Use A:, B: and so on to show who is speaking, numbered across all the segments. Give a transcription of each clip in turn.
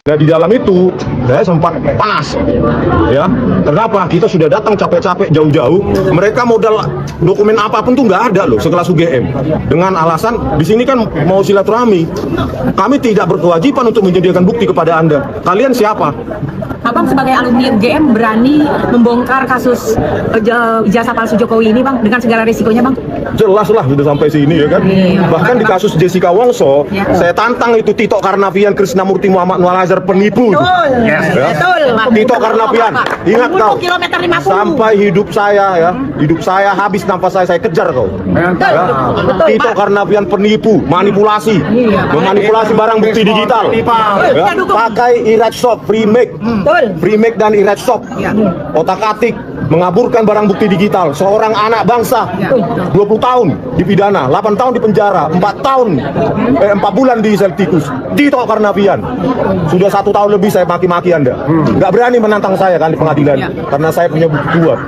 A: Nah, di dalam itu saya sempat panas, ya. Kenapa? Kita sudah datang capek-capek jauh-jauh. Mereka modal dokumen apapun tuh nggak ada loh, sekelas UGM. Dengan alasan di sini kan mau silaturahmi. Kami tidak berkewajiban untuk menyediakan bukti kepada Anda. Kalian siapa?
B: Abang sebagai alumni UGM berani membongkar kasus ijazah palsu Jokowi ini, Bang, dengan segala risikonya, Bang?
A: Jelas lah sudah sampai sini, ya kan. Bahkan di kasus Jessica Wongso, saya tantang itu Tito Karnavian, Krisnamurti, Muhammad Nual-Azhar penipu.
B: Betul.
A: Ya.
B: Betul.
A: Tito Karnavian, ingat kau.
B: Kilometer 50.
A: Sampai hidup saya habis nafas saya kejar kau.
B: Betul.
A: Ya.
B: Betul,
A: Tito
B: Pak.
A: Karnavian penipu, manipulasi, memanipulasi barang bukti digital. Ya. Pakai erase shop, remake, remake dan erase shop, otak-atik, mengaburkan barang bukti digital. Seorang anak bangsa, 20 tahun dipidana, 8 tahun di penjara, 4 bulan di sel tikus. Tito Karnavian, sudah 1 tahun lebih saya maki-maki Anda. Nggak berani menantang saya kan di pengadilan, karena saya punya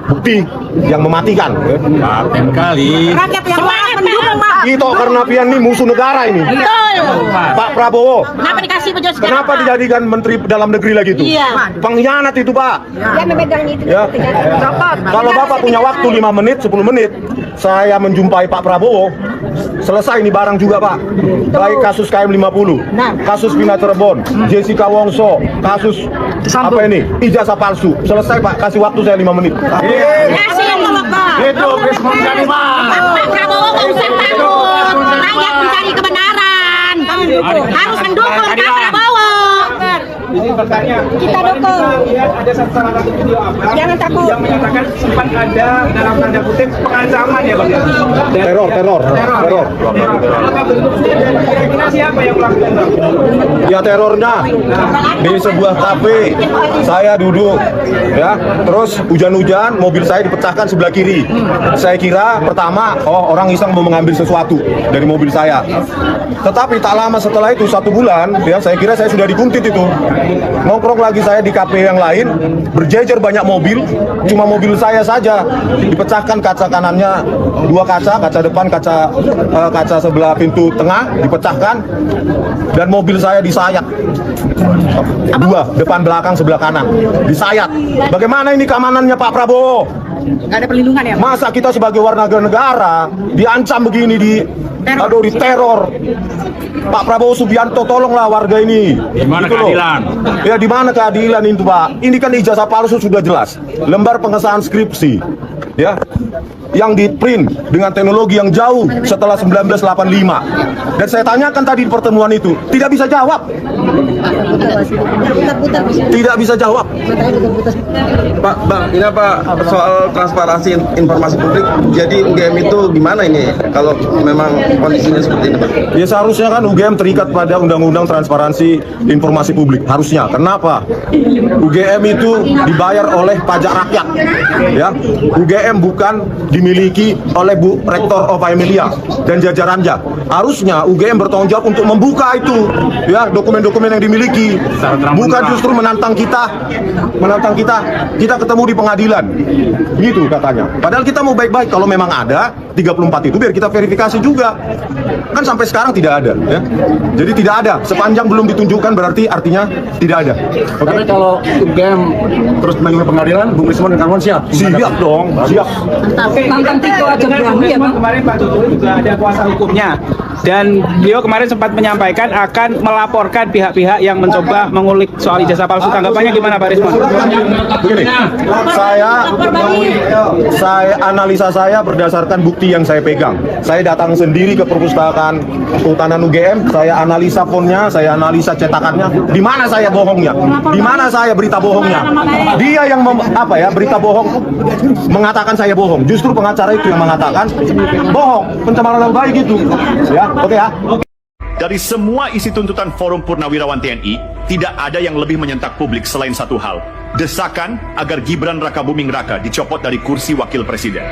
A: bukti yang mematikan.
C: Paten kali.
B: Rakyat yang mendukung, Pak.
A: Tito Karnavian ini musuh negara ini.
B: Betul.
A: Pak Prabowo,
B: Kenapa dikasih penjelasan?
A: kenapa dijadikan Menteri Dalam Negeri lagi itu?
B: Iya.
A: Pengkhianat itu, Pak.
B: Dia memegang itu.
A: Ya. Kalau Bapak punya waktu 5 menit, 10 menit, saya menjumpai Pak Prabowo, selesai ini barang juga, Pak. Baik kasus KM50, kasus Pina Cirebon, Jessica Wongso, kasus apa ini? Ijazah palsu. Selesai, Pak. Kasih waktu saya 5 menit.
B: Kasih yang ngomong, Pak.
C: Itu Krisma Mujani, Pak.
B: Pak Prabowo nggak usah takut. Rakyat mencari kebenaran. Harus mendukung Pak Prabowo.
D: Ini bertanya,
B: Kita dukung.
D: lihat ada satu video apa
B: Jangan takut.
D: yang menyatakan sempat ada dalam tanda kutip pengancaman ya Bang ya?
A: Teror.
D: Apakah bentuknya dan kira-kira siapa yang melakukan Bang?
A: Ya terornya di sebuah kafe saya duduk, ya, terus hujan-hujan mobil saya dipecahkan sebelah kiri. Saya kira pertama orang iseng mau mengambil sesuatu dari mobil saya, tetapi tak lama setelah itu 1 bulan, ya, saya kira saya sudah dikuntit itu. Nongkrong lagi saya di kafe yang lain, berjejer banyak mobil, cuma mobil saya saja dipecahkan kaca kanannya 2 kaca depan, kaca sebelah pintu tengah dipecahkan, dan mobil saya disayat 2, depan belakang sebelah kanan disayat. Bagaimana ini keamanannya Pak Prabowo?
B: Nggak ada perlindungan ya, Pak?
A: Masa kita sebagai warga negara diancam begini, diteror? Pak Prabowo Subianto, tolonglah warga ini.
C: Di mana
A: Gitu loh.
C: keadilan?
A: Ya, di mana keadilan itu, Pak? Ini kan ijazah palsu sudah jelas. Lembar pengesahan skripsi, ya, yang di-print dengan teknologi yang jauh setelah 1985. Dan saya tanyakan tadi di pertemuan itu, tidak bisa jawab. Tidak bisa jawab.
E: Pak, Bang, ini apa soal transparansi informasi publik? Jadi UGM itu gimana ini kalau memang kondisinya seperti ini, Pak?
A: Ya seharusnya kan UGM terikat pada Undang-Undang Transparansi Informasi Publik. Harusnya. Kenapa? UGM itu dibayar oleh pajak rakyat. Ya, UGM bukan dimiliki oleh Bu Rektor of Emilia dan jajarannya. Harusnya UGM bertanggung jawab untuk membuka itu, ya, dokumen-dokumen yang dimiliki. Bukan justru menantang kita ketemu di pengadilan. Gitu katanya. Padahal kita mau baik-baik. Kalau memang ada 34 itu biar kita verifikasi juga. Kan sampai sekarang tidak ada, ya. Jadi tidak ada. Sepanjang belum ditunjukkan berarti artinya tidak ada. Oke?
C: Tapi kalau UGM terus main ke pengadilan, Bung Rismon dan kawan siap?
A: Siap dong, siap.
B: Tantang Tito aja berani ya, Bang?
D: Kemarin Pak Jokowi juga ada kuasa hukumnya. Dan beliau kemarin sempat menyampaikan akan melaporkan pihak-pihak yang mencoba mengulik soal ijazah palsu. Tanggapannya gimana Pak Rismon?
A: Begini, saya analisa saya berdasarkan bukti yang saya pegang. Saya datang sendiri ke perpustakaan Kehutanan UGM, saya analisa fonnya, saya analisa cetakannya. Di mana saya bohongnya? Di mana saya berita bohongnya? Dia yang berita bohong mengatakan saya bohong. Justru pengacara itu yang mengatakan bohong, pencemaran nama baik itu. Ya, oke ya.
F: Dari semua isi tuntutan Forum Purnawirawan TNI, tidak ada yang lebih menyentak publik selain satu hal, desakan agar Gibran Rakabuming Raka dicopot dari kursi wakil presiden.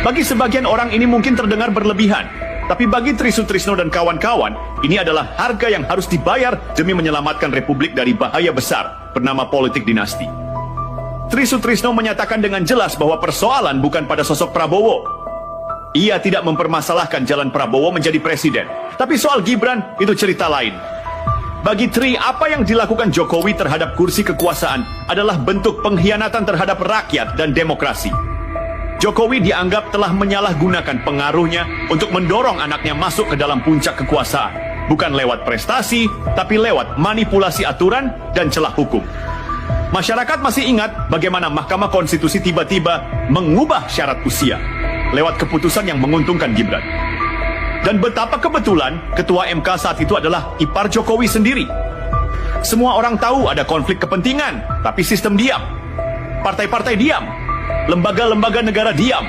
F: Bagi sebagian orang ini mungkin terdengar berlebihan, tapi bagi Tri Sutrisno dan kawan-kawan, ini adalah harga yang harus dibayar demi menyelamatkan Republik dari bahaya besar bernama politik dinasti. Tri Sutrisno menyatakan dengan jelas bahwa persoalan bukan pada sosok Prabowo. Ia tidak mempermasalahkan jalan Prabowo menjadi presiden. Tapi soal Gibran, itu cerita lain. Bagi Tri, apa yang dilakukan Jokowi terhadap kursi kekuasaan adalah bentuk pengkhianatan terhadap rakyat dan demokrasi. Jokowi dianggap telah menyalahgunakan pengaruhnya untuk mendorong anaknya masuk ke dalam puncak kekuasaan. Bukan lewat prestasi, tapi lewat manipulasi aturan dan celah hukum. Masyarakat masih ingat bagaimana Mahkamah Konstitusi tiba-tiba mengubah syarat usia lewat keputusan yang menguntungkan Gibran. Dan betapa kebetulan Ketua MK saat itu adalah ipar Jokowi sendiri. Semua orang tahu ada konflik kepentingan, tapi sistem diam. Partai-partai diam. Lembaga-lembaga negara diam.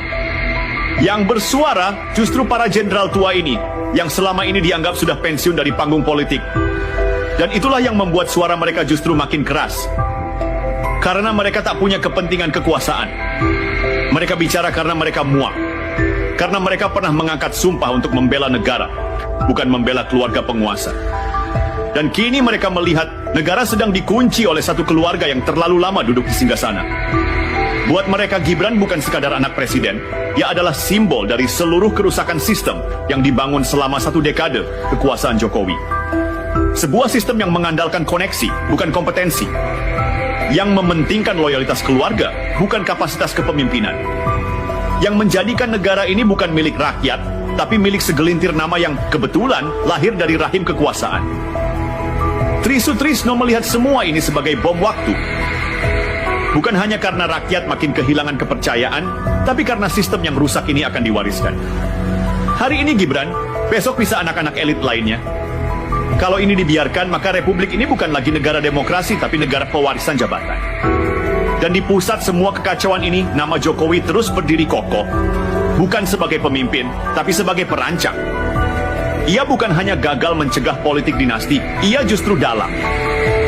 F: Yang bersuara justru para jenderal tua ini, yang selama ini dianggap sudah pensiun dari panggung politik. Dan itulah yang membuat suara mereka justru makin keras. Karena mereka tak punya kepentingan kekuasaan. Mereka bicara karena mereka muak. Karena mereka pernah mengangkat sumpah untuk membela negara, bukan membela keluarga penguasa. Dan kini mereka melihat negara sedang dikunci oleh satu keluarga yang terlalu lama duduk di singgasana. Buat mereka Gibran bukan sekadar anak presiden, ia adalah simbol dari seluruh kerusakan sistem yang dibangun selama 1 dekade kekuasaan Jokowi. Sebuah sistem yang mengandalkan koneksi, bukan kompetensi. Yang mementingkan loyalitas keluarga, bukan kapasitas kepemimpinan. Yang menjadikan negara ini bukan milik rakyat, tapi milik segelintir nama yang kebetulan lahir dari rahim kekuasaan. Tri Sutrisno melihat semua ini sebagai bom waktu. Bukan hanya karena rakyat makin kehilangan kepercayaan, tapi karena sistem yang rusak ini akan diwariskan. Hari ini Gibran, besok bisa anak-anak elit lainnya. Kalau ini dibiarkan, maka republik ini bukan lagi negara demokrasi, tapi negara pewarisan jabatan. Dan di pusat semua kekacauan ini, nama Jokowi terus berdiri kokoh. Bukan sebagai pemimpin, tapi sebagai perancang. Ia bukan hanya gagal mencegah politik dinasti, ia justru dalang.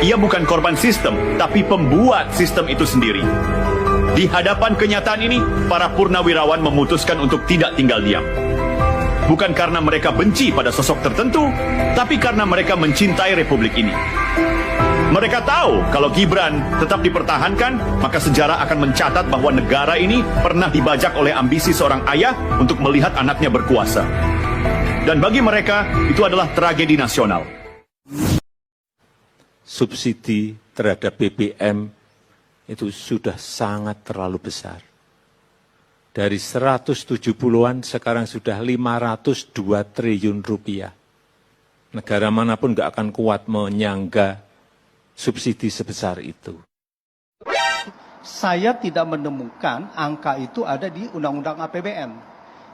F: Ia bukan korban sistem, tapi pembuat sistem itu sendiri. Di hadapan kenyataan ini, para purnawirawan memutuskan untuk tidak tinggal diam. Bukan karena mereka benci pada sosok tertentu, tapi karena mereka mencintai republik ini. Mereka tahu kalau Gibran tetap dipertahankan, maka sejarah akan mencatat bahwa negara ini pernah dibajak oleh ambisi seorang ayah untuk melihat anaknya berkuasa. Dan bagi mereka, itu adalah tragedi nasional.
G: Subsidi terhadap BBM itu sudah sangat terlalu besar. Dari 170-an sekarang sudah 502 triliun rupiah. Negara manapun nggak akan kuat menyangga subsidi sebesar itu.
H: Saya tidak menemukan angka itu ada di Undang-Undang APBN.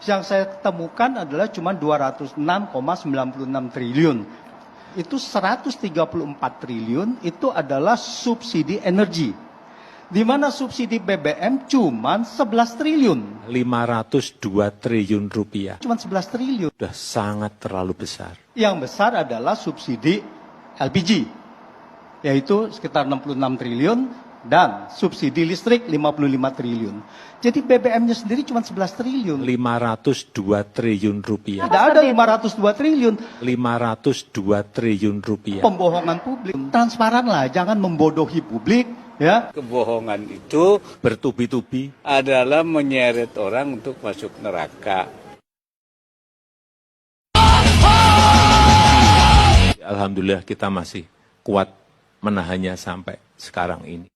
H: Yang saya temukan adalah cuma 206,96 triliun. Itu 134 triliun itu adalah subsidi energi. Di mana subsidi BBM cuma 11 triliun.
G: 502 triliun rupiah.
H: Cuma 11 triliun.
G: Sudah sangat terlalu besar.
H: Yang besar adalah subsidi LPG. Yaitu sekitar 66 triliun dan subsidi listrik 55 triliun. Jadi BBM-nya sendiri cuma 11 triliun.
G: 502 triliun rupiah.
H: Tidak ada 502 triliun.
G: 502 triliun rupiah.
H: Pembohongan publik. Transparanlah, jangan membodohi publik. Ya.
I: Kebohongan itu
G: Bertubi-tubi.
I: adalah menyeret orang untuk masuk neraka.
G: Alhamdulillah kita masih kuat menahannya sampai sekarang ini.